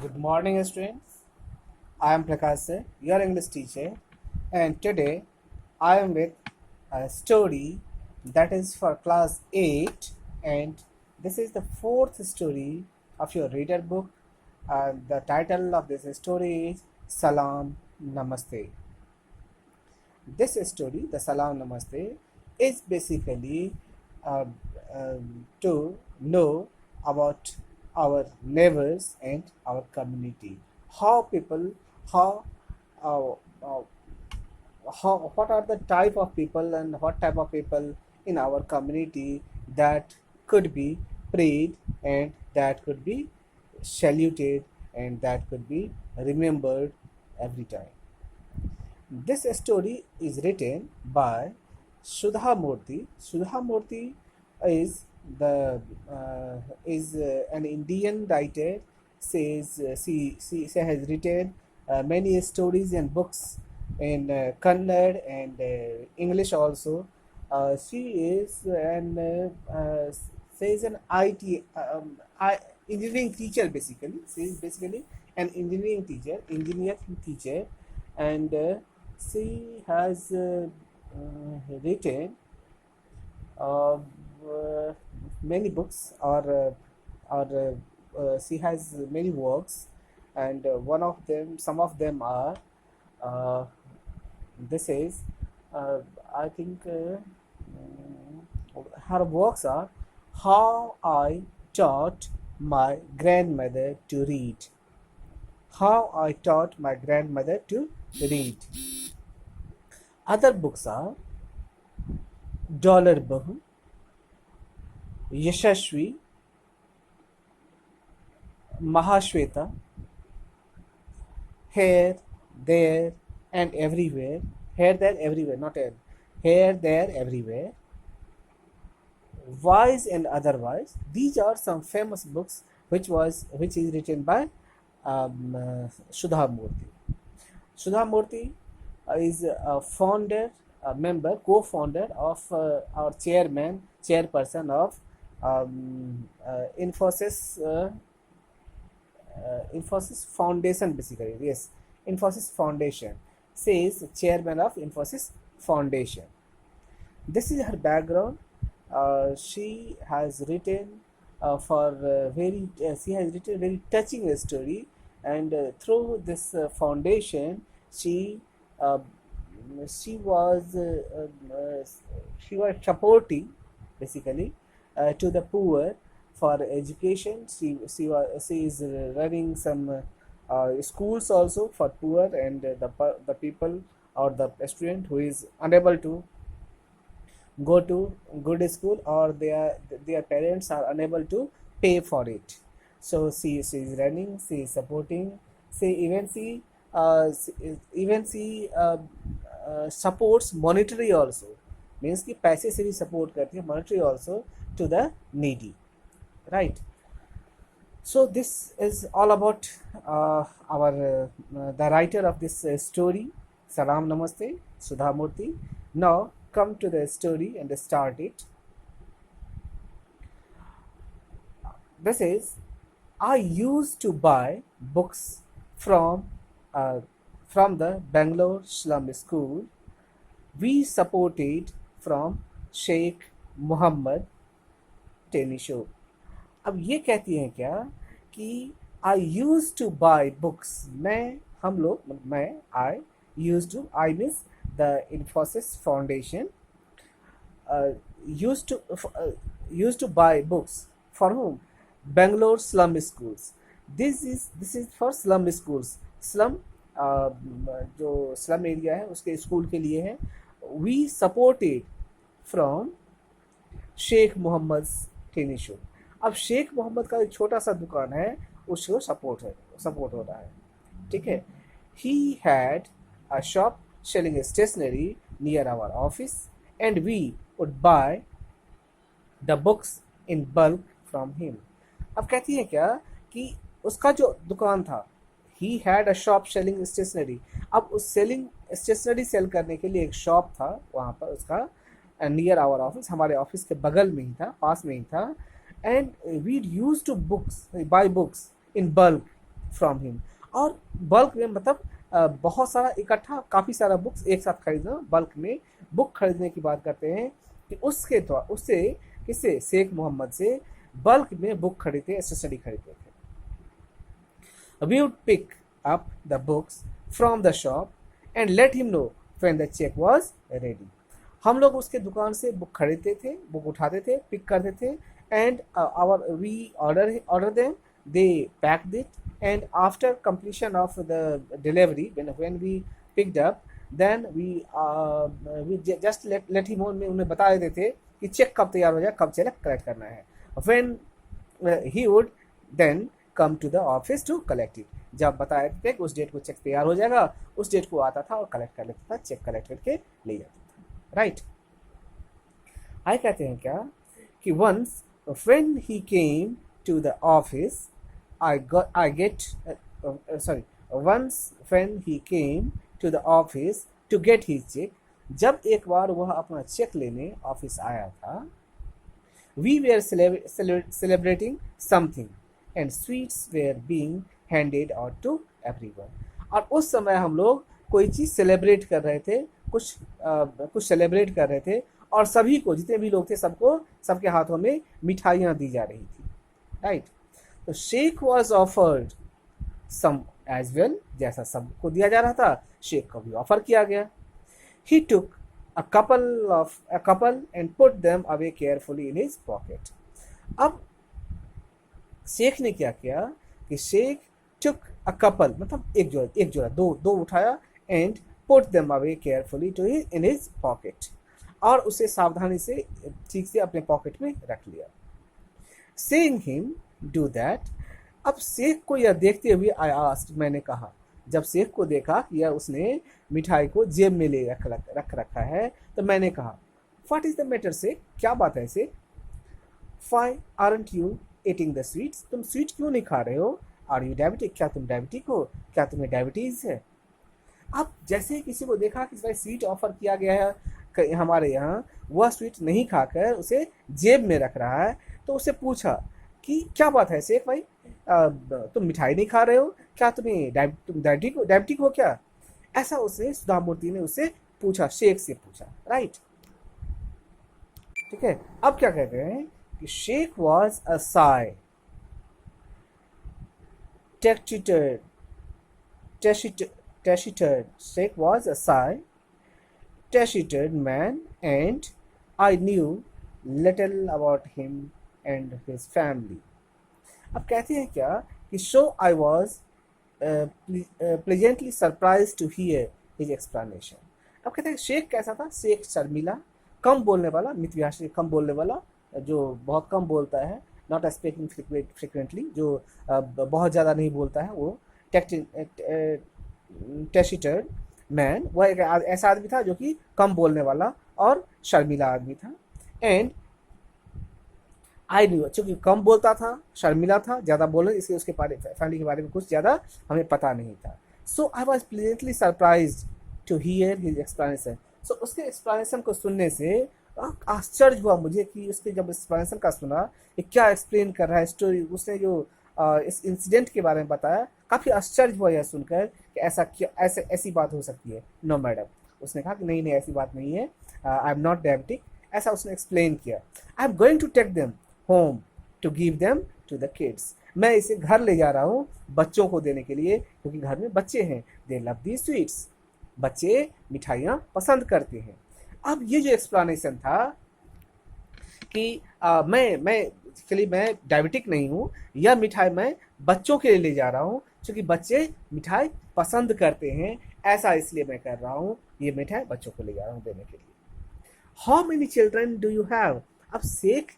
Good morning, students. I am Prakash, sir, your English teacher, and today I am with a story that is for class 8, and this is the fourth story of your reader book. The title of this story is Salam Namaste. This story, the Salam Namaste, is basically uh, to know about our neighbors and our community. How people, how, uh, uh, what are the type of people and what type of people in our community that could be prayed and that could be saluted and that could be remembered every time. This story is written by Sudha Murthy. Sudha Murthy is the an Indian writer. She has written many stories and books in Kannada and English also. She is an engineering teacher basically. She is basically an engineering teacher, and she has written uh, uh, many books, or she has many works, and some of them are. Uh, this is, I think, her works are "How I Taught My Grandmother to Read." How I Taught My Grandmother to Read. Other books are Dollar Bahu, Yashashvi, Mahashweta, Here, There, and Everywhere. Here, There, Everywhere, not here. Here, There, Everywhere. Wise and Otherwise. These are some famous books which is written by Sudha Murthy. Sudha Murthy is a founder, a member, co-founder of our chairperson of Infosys Infosys Foundation, basically. Yes, Infosys Foundation. She is chairman of Infosys Foundation. This is her background. She has written she has written very touching story, and through this foundation, she uh, she was uh, uh, she was supporting basically to the poor for education. She is running some schools also for poor, and the people or the student who is unable to go to good school, or their parents are unable to pay for it. So she is running, she is supporting, she even she supports monetary also, means कि पैसे से भी support करती है, monetary also, to the needy, right? So this is all about our the writer of this story, Salam Namaste, Sudha Murthy. Now come to the story and start it. This is, I used to buy books from uh, from the Bangalore Slum School we supported from Sheikh Muhammad Tenisho. अब ये कहती हैं क्या कि I use to buy books, I use to, I means the Infosys foundation used to used to buy books for whom? Bangalore slum schools. This is for slum schools. Slum जो slum area है उसके school के लिए है. We supported from Sheikh Mohammad टेनिशो. अब शेख मोहम्मद का एक छोटा सा दुकान है, उसको सपोर्ट हो रहा है, ठीक है. He had a shop selling stationery near our office, and we would buy the books in bulk from him. अब कहती है क्या कि उसका जो दुकान था, he had a shop selling stationery. अब उस सेलिंग स्टेशनरी सेल करने के लिए एक शॉप था वहाँ पर उसका, नियर आवर ऑफिस, हमारे ऑफिस के बगल में ही था, पास में ही था. And we use to buy books in bulk from him. और बल्क में मतलब बहुत सारा इकट्ठा, काफ़ी सारा बुक्स एक साथ खरीदना, बल्क में बुक खरीदने की बात करते हैं कि उसके द्वारा उससे किससे, शेख मोहम्मद से बल्क में बुक खरीदते, स्टेशनरी खरीदते थे। We would pick up the books from the shop and let him know when the check was ready. हम लोग उसके दुकान से बुक खरीदते थे, बुक उठाते थे, पिक करते थे, and we order them, they packed it, and after completion of the delivery, when we picked up, then we just let him know, उन्हें बता देते थे कि चेक कब तैयार हो जाए, कब चेक कलेक्ट करना है। when he would then come to the office to collect it, जब बताया थे कि उस डेट को चेक तैयार हो जाएगा, उस डेट को आता था और कलेक्ट कर लेता था, चेक कलेक्ट करके ले जाता था, राइट। आई कहते हैं क्या कि once when he came to the office, once when he came to the office to get his check, जब एक बार वह अपना चेक लेने ऑफिस आया था, we were celebrating something and sweets were being handed out to everyone। और उस समय हम लोग कोई चीज़ सेलिब्रेट कर रहे थे, कुछ सेलिब्रेट कर रहे थे, और सभी को, जितने भी लोग थे, सबके हाथों में मिठाइयाँ दी जा रही थी, राइट। तो Sheikh was offered some as well, जैसा सबको दिया जा रहा था, शेख को भी ऑफर किया गया। ही टुक a couple and put them away carefully in his pocket। अब शेख ने क्या किया कि शेख took a couple मतलब एक जोड़ा दो उठाया, and put them away carefully in his pocket, और उसे सावधानी से ठीक से अपने पॉकेट में रख लिया। Seeing him do that, अब शेख को यह देखते हुए I asked, मैंने कहा, जब शेख को देखा कि यह उसने मिठाई को जेब में ले रख रखा है, तो मैंने कहा, व्हाट इज द मैटर से, क्या बात है से, why aren't you eating the sweets, तुम स्वीट क्यों नहीं खा रहे हो, आर यू डायबिटिक, क्या तुम डायबिटिक हो, क्या तुम्हें डायबिटीज है। अब जैसे ही किसी को देखा कि भाई स्वीट ऑफर किया गया है हमारे यहाँ, वह स्वीट नहीं खाकर उसे जेब में रख रहा है, तो उसे पूछा कि क्या बात है शेख भाई, तुम मिठाई नहीं खा रहे हो, क्या तुम डायबिटिक हो क्या, ऐसा उसने, सुधा मूर्ति ने उससे पूछा, शेख से पूछा, राइट। ठीक है, अब क्या कहते हैं कि Sheikh was a shy taciturn, Sheikh was a shy taciturn man, and I knew little about him and his family। अब कहते हैं क्या कि so I was pleasantly surprised to hear his explanation। अब कहते हैं शेख कैसा था, शेख शर्मिला, कम बोलने वाला, मितव्यासी, कम बोलने वाला, जो बहुत कम बोलता है, नॉट स्पीकिंग फ्रिक्वेंटली, जो बहुत ज़्यादा नहीं बोलता है, वो टेसिटर्न मैन, वह एक ऐसा आदमी था जो कि कम बोलने वाला और शर्मिला आदमी था। एंड आई न्यू, चूँकि कम बोलता था, शर्मिला था, ज़्यादा बोलने, इसलिए उसके फैमिली के बारे में कुछ ज़्यादा हमें पता नहीं था। So I was pleasantly surprise to hear his explanation. सो उसके एक्सप्लेनेशन को सुनने से आश्चर्य हुआ मुझे कि उसके जब एक्सप्लेनेशन का सुना, ये क्या एक्सप्लेन कर रहा है, स्टोरी, उसने जो इस इंसिडेंट के बारे में बताया, काफ़ी आश्चर्य हुआ यह सुनकर कि ऐसी बात हो सकती है। नो मैडम, उसने कहा कि नहीं ऐसी बात नहीं है, आई एम नॉट डायबिटिक, ऐसा उसने एक्सप्लेन किया। I am going to take them home to give them to the kids, मैं इसे घर ले जा रहा हूँ बच्चों को देने के लिए, क्योंकि घर में बच्चे हैं, दे लव दी स्वीट्स, बच्चे मिठाइयाँ पसंद करते हैं। अब ये जो एक्सप्लेनेशन था कि मैं डायबिटिक नहीं हूँ, यह मिठाई मैं बच्चों के लिए ले जा रहा हूँ, क्योंकि बच्चे मिठाई पसंद करते हैं, ऐसा इसलिए मैं कर रहा हूँ, ये मिठाई बच्चों को ले जा रहा हूँ देने के लिए। How many children do you have, अब शेख